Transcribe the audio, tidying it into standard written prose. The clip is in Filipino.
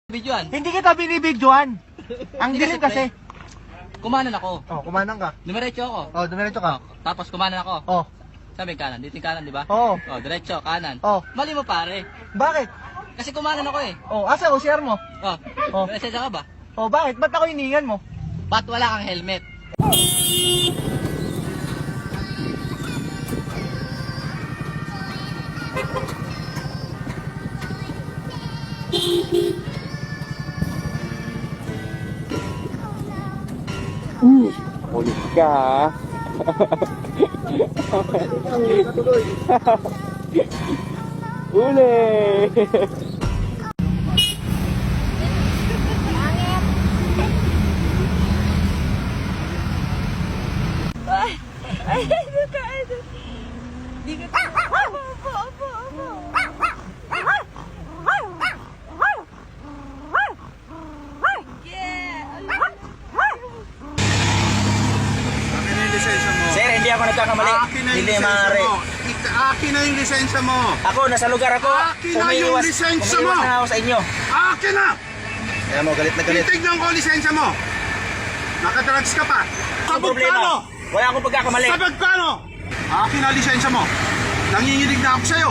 Videoan. Hindi kita binibidyoan. Ang Hindi dilim kasi, kasi. Kumanan ako. Oh, kumanan ka. Dumiretso ako. Oh, dumiretso ka. Tapos kumanan ako. Oh, Sabi kanan. Dito yung kanan, di ba? oh. Oh, diretso, kanan. Oh. Mali mo pare. Bakit? Kasi kumanan ako eh. Oh, asa OCR mo? Oh. Oh. May lisensya ka ba? Oh, bakit? Ba't ako hiningan mo? Ba't wala kang helmet? Pulis ka ha. Uli! Ay, ito ka, ito. Di ka ka. Opo. Akin na yung lisensya mo. Sir, hindi ako nagkakamali. Akin na yung Hindi lisensya maaari. mo. Akin na yung lisensya mo. Ako, nasa lugar ako. Akin na yung lisensya mo. Umiiwas na ako sa inyo. Akin na! Kaya mo, galit na galit. Titignan ko ang lisensya mo. Nakadrugs ka pa. Ang Sabog problema, kano? wala akong pagkakamali. Sabog kano? Akin na ang lisensya mo. Nanginginig na ako sa'yo.